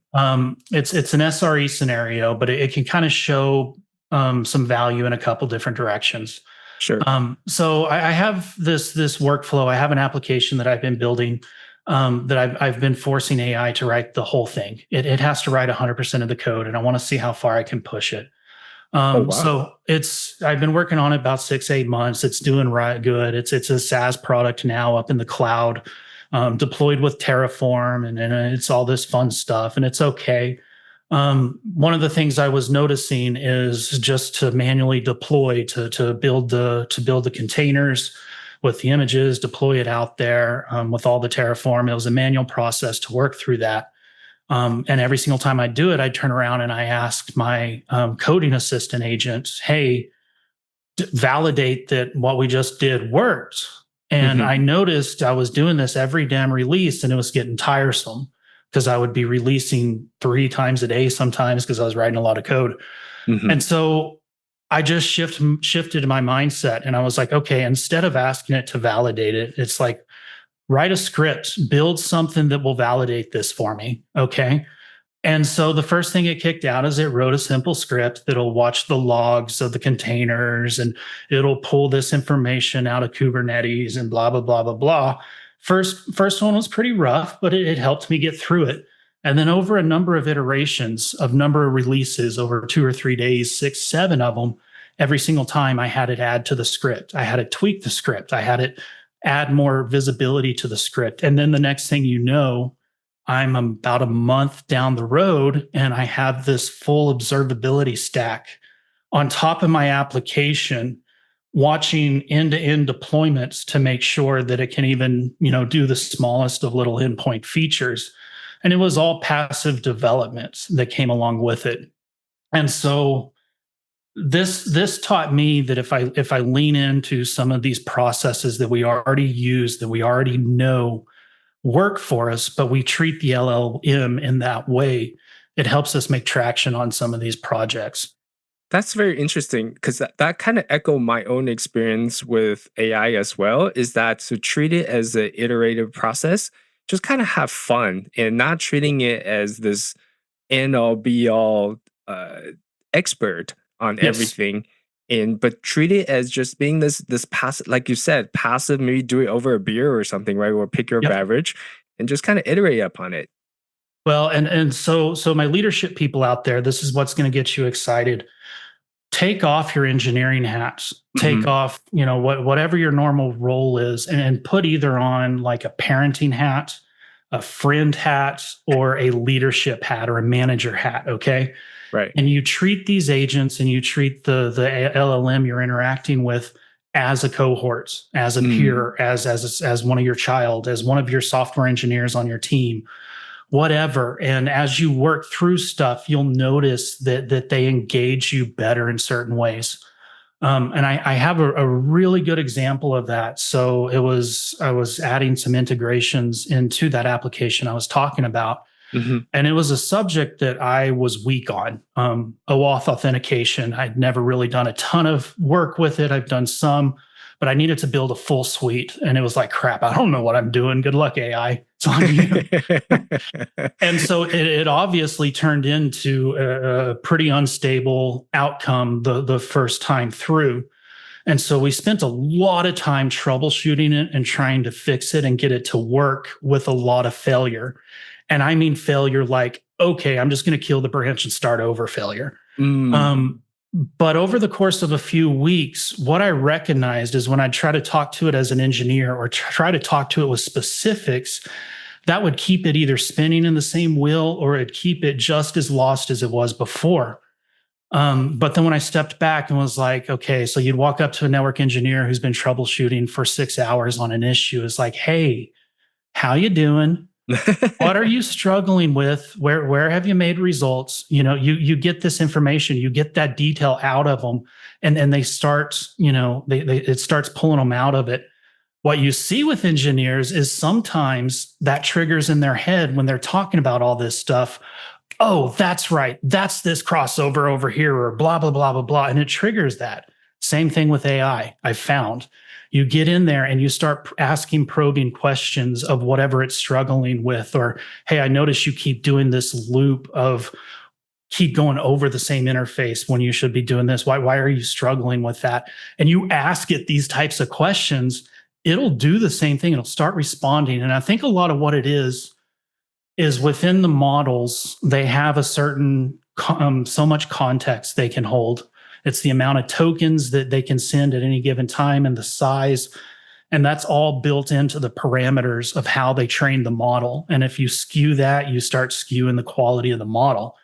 It's an SRE scenario, but it can kind of show some value in a couple different directions.
sure.
So I have this workflow. I have an application that I've been building, that I've been forcing AI to write the whole thing. It has to write 100% of the code, and I want to see how far I can push it.
Oh, wow.
So I've been working on it about 6-8 months. It's doing right good. It's a SaaS product now, up in the cloud, deployed with Terraform, and it's all this fun stuff, and it's okay. One of the things I was noticing is just to manually deploy, to build the containers with the images, deploy it out there, with all the Terraform. It was a manual process to work through that. And every single time I do it, I turn around and I ask my coding assistant agent, "Hey, validate that what we just did worked." And
Hmm.
I noticed I was doing this every damn release, and it was getting tiresome because I would be releasing 3 times a day sometimes because I was writing a lot of code.
Hmm.
And so I just shifted my mindset, and I was like, okay, instead of asking it to validate it, it's like, write a script, build something that will validate this for me. Okay. And so the first thing it kicked out is it wrote a simple script that'll watch the logs of the containers, and it'll pull this information out of Kubernetes and blah, blah, blah, blah, blah. First one was pretty rough, but it helped me get through it. And then over a number of iterations, of number of releases over 2 or 3 days, 6, 7 of them, every single time I had it add to the script. I had it tweak the script. I had it add more visibility to the script. And then the next thing you know, I'm about a month down the road, and I have this full observability stack on top of my application, watching end-to-end deployments to make sure that it can even, do the smallest of little endpoint features. And it was all passive development that came along with it. And so this taught me that if I lean into some of these processes that we already use, that we already know, work for us, but we treat the LLM in that way. It helps us make traction on some of these projects.
That's very interesting because that kind of echo my own experience with AI as well, is that to treat it as an iterative process, just kind of have fun and not treating it as this end all be all uh, expert on
Yes.
everything. And but treat it as just being this passive, like you said, passive, maybe do it over a beer or something, right? Or pick your
Yep.
beverage and just kind of iterate upon it.
Well, and so my leadership people out there, this is what's going to get you excited. Take off your engineering hats. Take
Hmm.
off, whatever your normal role is, and put either on like a parenting hat, a friend hat, or a leadership hat or a manager hat. Okay.
Right.
And you treat these agents and you treat the LLM you're interacting with as a cohort, as a
Mm.
peer, as one of your child, as one of your software engineers on your team, whatever. And as you work through stuff, you'll notice that they engage you better in certain ways. And I have a really good example of that. So I was adding some integrations into that application I was talking about,
Hmm.
and it was a subject that I was weak on. OAuth authentication. I'd never really done a ton of work with it. I've done some, but I needed to build a full suite, and it was like, crap, I don't know what I'm doing. Good luck, AI. It's on you. And so it obviously turned into a pretty unstable outcome the first time through. And so we spent a lot of time troubleshooting it and trying to fix it and get it to work with a lot of failure. And I mean failure like, okay, I'm just going to kill the branch and start over failure.
Mm.
Um, but over the course of a few weeks, what I recognized is when I try to talk to it as an engineer or try to talk to it with specifics, that would keep it either spinning in the same wheel or it'd keep it just as lost as it was before. But then when I stepped back and was like, okay, so you'd walk up to a network engineer who's been troubleshooting for 6 hours on an issue. It's like, hey, how you doing? What are you struggling with? Where have you made results? You get this information, you get that detail out of them, and they start, they it starts pulling them out of it. What you see with engineers is sometimes that triggers in their head when they're talking about all this stuff. Oh, that's right. That's this crossover over here, or blah, blah, blah, blah, blah. And it triggers that. Same thing with AI, I've found. You get in there and you start asking probing questions of whatever it's struggling with, or, hey, I notice you keep doing this loop of keep going over the same interface when you should be doing this. Why are you struggling with that? And you ask it these types of questions, it'll do the same thing. It'll start responding. And I think a lot of what it is within the models, they have a certain so much context they can hold. It's the amount of tokens that they can send at any given time and the size. And that's all built into the parameters of how they train the model. And if you skew that, you start skewing the quality of the model.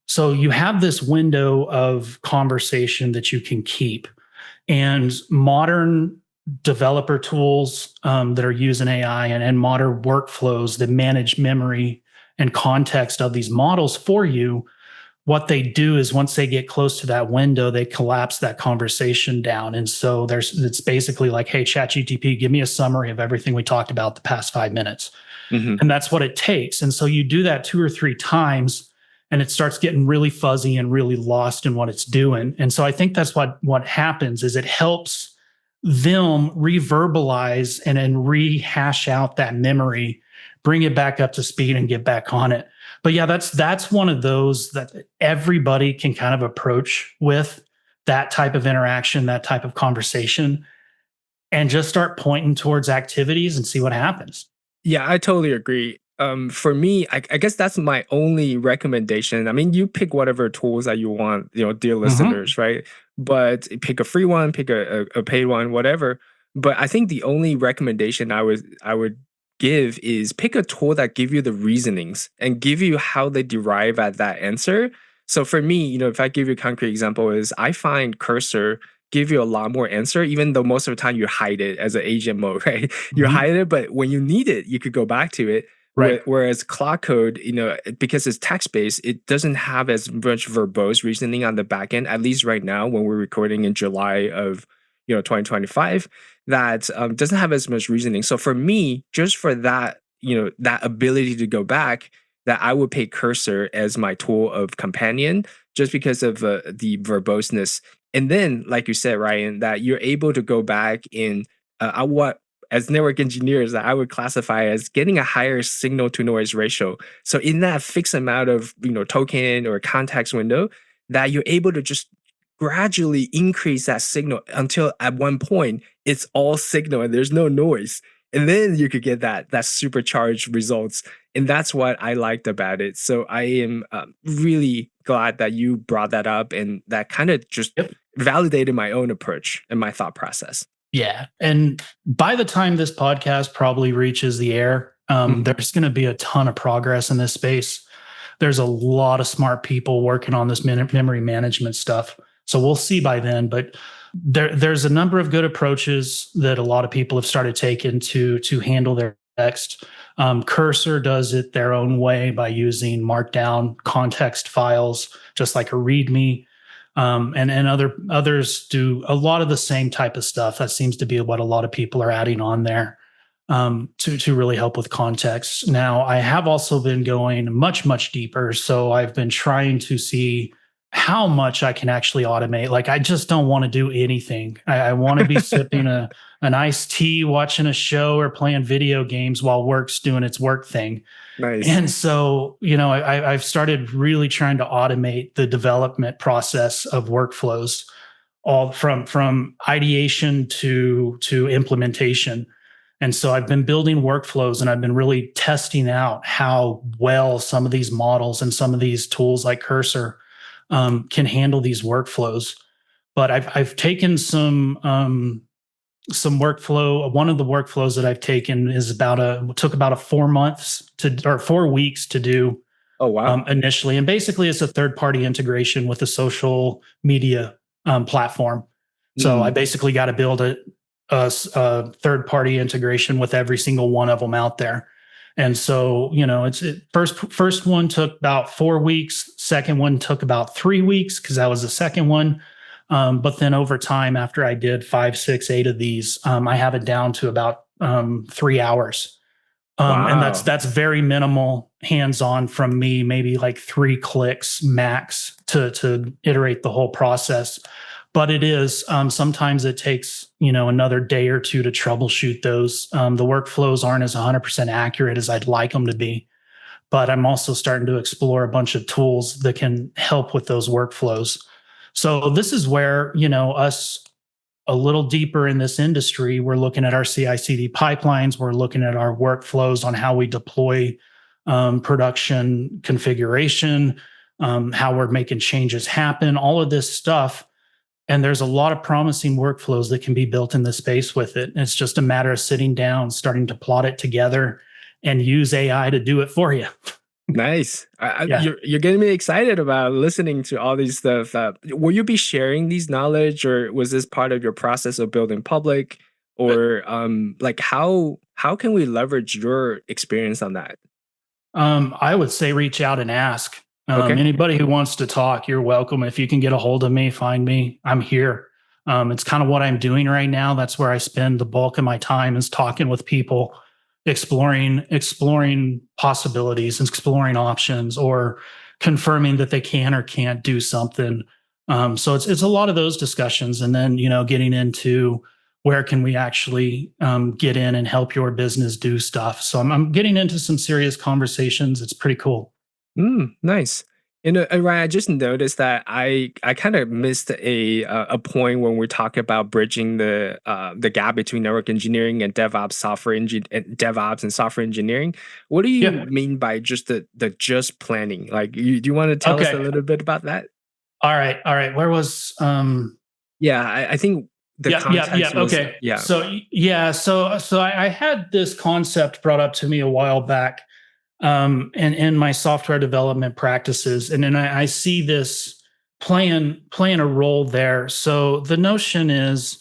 So you have this window of conversation that you can keep. And modern developer tools that are using AI and modern workflows that manage memory and context of these models for you, what they do is once they get close to that window, they collapse that conversation down. And so it's basically like, hey, ChatGPT, give me a summary of everything we talked about the past 5 minutes.
Hmm.
And that's what it takes. And so you do that 2 or 3 times and it starts getting really fuzzy and really lost in what it's doing. And so I think that's what happens is it helps them reverbalize and rehash out that memory, bring it back up to speed and get back on it. But yeah, that's one of those that everybody can kind of approach with that type of interaction, that type of conversation, and just start pointing towards activities and see what happens.
Yeah, I totally agree. For me, I guess that's my only recommendation. I mean, you pick whatever tools that you want, dear
Mm-hmm.
listeners, right? But pick a free one, pick a paid one, whatever. But I think the only recommendation I would give is pick a tool that give you the reasonings and give you how they derive at that answer. So for me, if I give you a concrete example, is I find Cursor give you a lot more answer, even though most of the time you hide it as an agent mode, right? You
Mm-hmm.
hide it, but when you need it, you could go back to it.
Right.
Whereas Cloud Code, because it's text based, it doesn't have as much verbose reasoning on the back end. At least right now, when we're recording in July of 2025, that doesn't have as much reasoning. So for me, just for that that ability to go back, that I would pick Cursor as my tool of companion just because of the verboseness. And then, like you said, Ryan, that you're able to go back in what as network engineers that I would classify as getting a higher signal to noise ratio. So in that fixed amount of token or context window, that you're able to just gradually increase that signal until at one point it's all signal and there's no noise. And then you could get that supercharged results. And that's what I liked about it. So I am really glad that you brought that up, and that kind of just
Yep.
validated my own approach and my thought process.
Yeah. And by the time this podcast probably reaches the air, there's going to be a ton of progress in this space. There's a lot of smart people working on this memory management stuff. So we'll see by then. But there's a number of good approaches that a lot of people have started taking to handle their text. Cursor does it their own way by using markdown context files, just like a README. And others do a lot of the same type of stuff. That seems to be what a lot of people are adding on there to really help with context. Now, I have also been going much deeper. So I've been trying to see how much I can actually automate. Like, I just don't want to do anything. I want to be sipping an iced tea, watching a show, or playing video games while work's doing its work thing.
Nice.
And so, I've started really trying to automate the development process of workflows, all from ideation to implementation. And so I've been building workflows, and I've been really testing out how well some of these models and some of these tools like Cursor can handle these workflows. But I've taken some workflow. One of the workflows that I've taken is took about 4 months or 4 weeks to do.
Oh, wow.
Initially. And basically it's a third-party integration with a social media platform. So I basically got to build a third-party integration with every single one of them out there. And so, first one took about 4 weeks. Second one took about 3 weeks because that was the second one. But then over time, after I did 5, 6, 8 of these, I have it down to about 3 hours.
Wow.
And that's very minimal hands-on from me, maybe like 3 clicks max to iterate the whole process. But it is, sometimes it takes, another day or two to troubleshoot those. The workflows aren't as 100% accurate as I'd like them to be. But I'm also starting to explore a bunch of tools that can help with those workflows. So this is where, us a little deeper in this industry, we're looking at our CI/CD pipelines. We're looking at our workflows on how we deploy production configuration, how we're making changes happen, all of this stuff. And there's a lot of promising workflows that can be built in this space with it. And it's just a matter of sitting down, starting to plot it together, and use AI to do it for you.
Nice.
Yeah.
You're getting me excited about listening to all these stuff. Will you be sharing these knowledge, or was this part of your process of building public? Or like how can we leverage your experience on that?
I would say reach out and ask.
Okay.
Anybody who wants to talk, you're welcome. If you can get a hold of me, find me. I'm here. It's kind of what I'm doing right now. That's where I spend the bulk of my time, is talking with people, exploring possibilities, exploring options, or confirming that they can or can't do something. So it's a lot of those discussions, and then getting into where can we actually get in and help your business do stuff. So I'm getting into some serious conversations. It's pretty cool.
Nice. Ryan, I just noticed that I kind of missed a point when we're talking about bridging the gap between network engineering and DevOps DevOps and software engineering. What do you mean by just the just planning? Like, do you want to tell us a little bit about that?
All right. Where was
Yeah, I think the context was,
okay.
Yeah.
So I had this concept brought up to me a while back. And in my software development practices. And then I see this playing a role there. So the notion is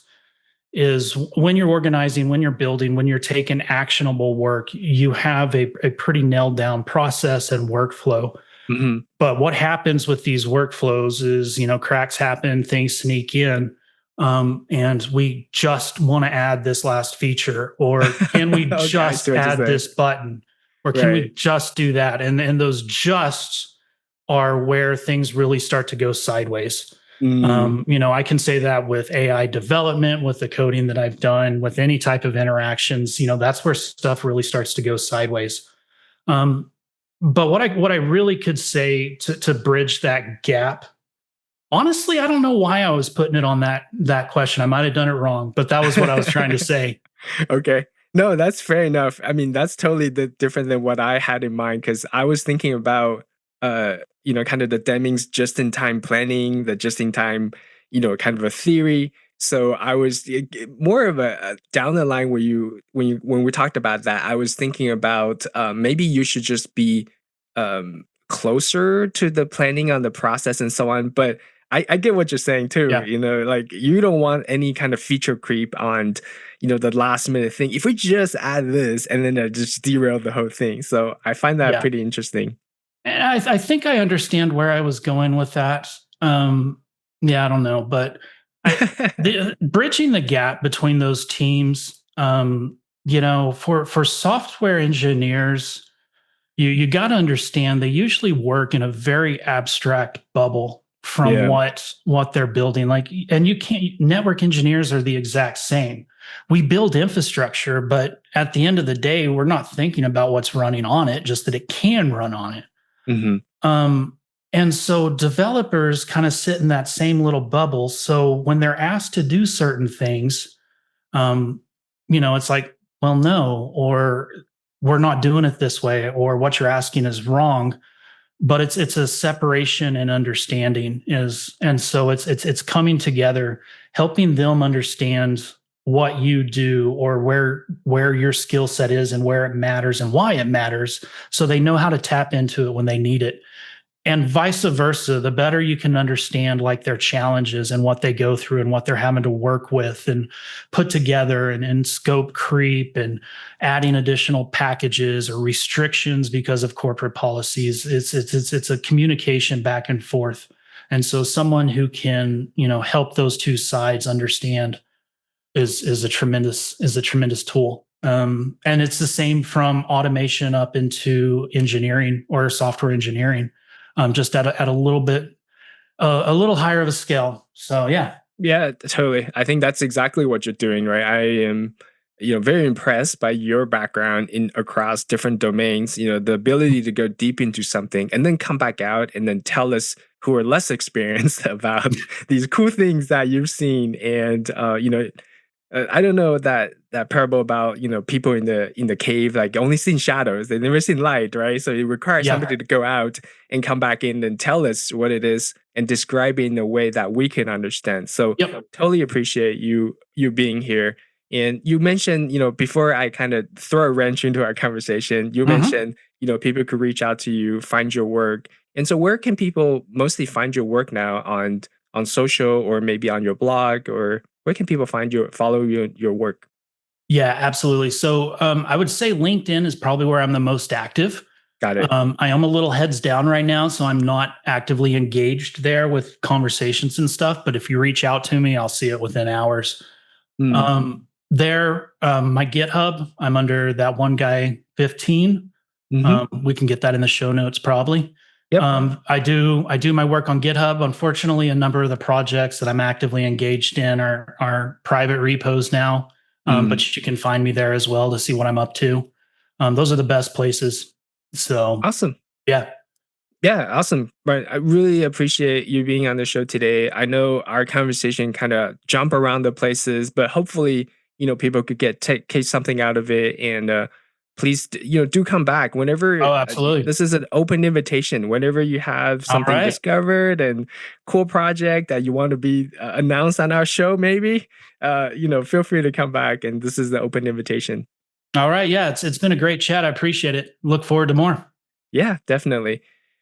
when you're organizing, when you're building, when you're taking actionable work, you have a pretty nailed down process and workflow.
Mm-hmm.
But what happens with these workflows is, cracks happen, things sneak in. And we just want to add this last feature, or can we just add this button? Or can we
Right.
just do that? And those justs are where things really start to go sideways.
Mm,
I can say that with AI development, with the coding that I've done, with any type of interactions, that's where stuff really starts to go sideways. Um, but what I really could say to bridge that gap, honestly, I don't know why I was putting it on that question. I might have done it wrong, but that was what I was trying to say.
okay. No, that's fair enough. I mean, that's totally different than what I had in mind because I was thinking about, kind of the Deming's just-in-time planning, the just-in-time, kind of a theory. So I was more of a down the line where when we talked about that, I was thinking about maybe you should just be closer to the planning on the process and so on. But I get what you're saying too.
Yeah,
Like you don't want any kind of feature creep on the last minute thing. If we just add this and then just derail the whole thing. So I find that
yeah.
pretty interesting.
And I think I understand where I was going with that. Yeah, I don't know, but bridging the gap between those teams, for software engineers, you got to understand they usually work in a very abstract bubble from
Yeah.
what they're building. Like, and you can't. Network engineers are the exact same. We build infrastructure, but at the end of the day, we're not thinking about what's running on it, just that it can run on it.
Hmm.
Um, and so developers kind of sit in that same little bubble. So when they're asked to do certain things, um, it's like, well, no, or we're not doing it this way, or what you're asking is wrong. But it's a separation and understanding and so it's coming together, helping them understand what you do or where your skill set is and where it matters and why it matters, so they know how to tap into it when they need it, and vice versa. The better you can understand like their challenges and what they go through and what they're having to work with and put together, and scope creep and adding additional packages or restrictions because of corporate policies. It's a communication back and forth, and so someone who can help those two sides understand is a tremendous tool. And it's the same from automation up into engineering or software engineering, just at a little bit a little higher of a scale. So yeah.
Yeah, totally. I think that's exactly what you're doing, right? I am, very impressed by your background in across different domains, the ability to go deep into something and then come back out and then tell us who are less experienced about these cool things that you've seen. And I don't know that parable about people in the cave like only seeing shadows, they never seen light, right? So it requires
Yeah.
somebody to go out and come back in and tell us what it is and describe it in a way that we can understand. So
Yep.
totally appreciate you being here. And you mentioned, before I kind of throw a wrench into our conversation, you
Mhm.
mentioned, people could reach out to you, find your work. And so where can people mostly find your work now on social or maybe on your blog, or where can people follow your work?
Yeah, absolutely. So I would say LinkedIn is probably where I'm the most active.
Got it.
I am a little heads down right now, so I'm not actively engaged there with conversations and stuff. But if you reach out to me, I'll see it within hours.
Mm,
My GitHub, I'm under that one guy 15.
mhm.
We can get that in the show notes probably.
Yep.
I do my work on GitHub. Unfortunately, a number of the projects that I'm actively engaged in are private repos now,
Mm.
but you can find me there as well to see what I'm up to. Those are the best places. So
Awesome.
yeah.
Yeah, awesome. Right. I really appreciate you being on the show today. I know our conversation kind of jump around the places, but hopefully, people could take something out of it. And please, do come back whenever.
Oh, absolutely.
This is an open invitation. Whenever you have
All
something
right.
discovered and cool project that you want to be announced on our show, maybe, feel free to come back. And this is the open invitation.
All right. Yeah, it's been a great chat. I appreciate it. Look forward to more.
Yeah, definitely.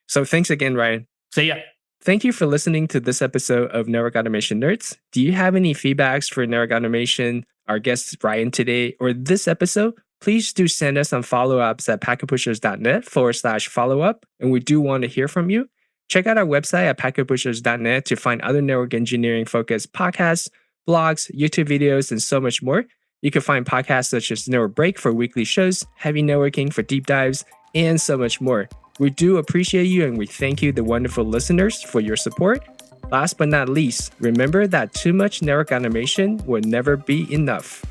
So thanks again, Ryan.
See ya.
Thank you for listening to this episode of Network Automation Nerds. Do you have any feedbacks for Network Automation, our guest Ryan today, or this episode? Please do send us some follow-ups at packetpushers.net/follow up. And we do want to hear from you. Check out our website at packetpushers.net to find other network engineering focused podcasts, blogs, YouTube videos, and so much more. You can find podcasts such as Network Break for weekly shows, Heavy Networking for deep dives, and so much more. We do appreciate you and we thank you, the wonderful listeners, for your support. Last but not least, remember that too much network automation will never be enough.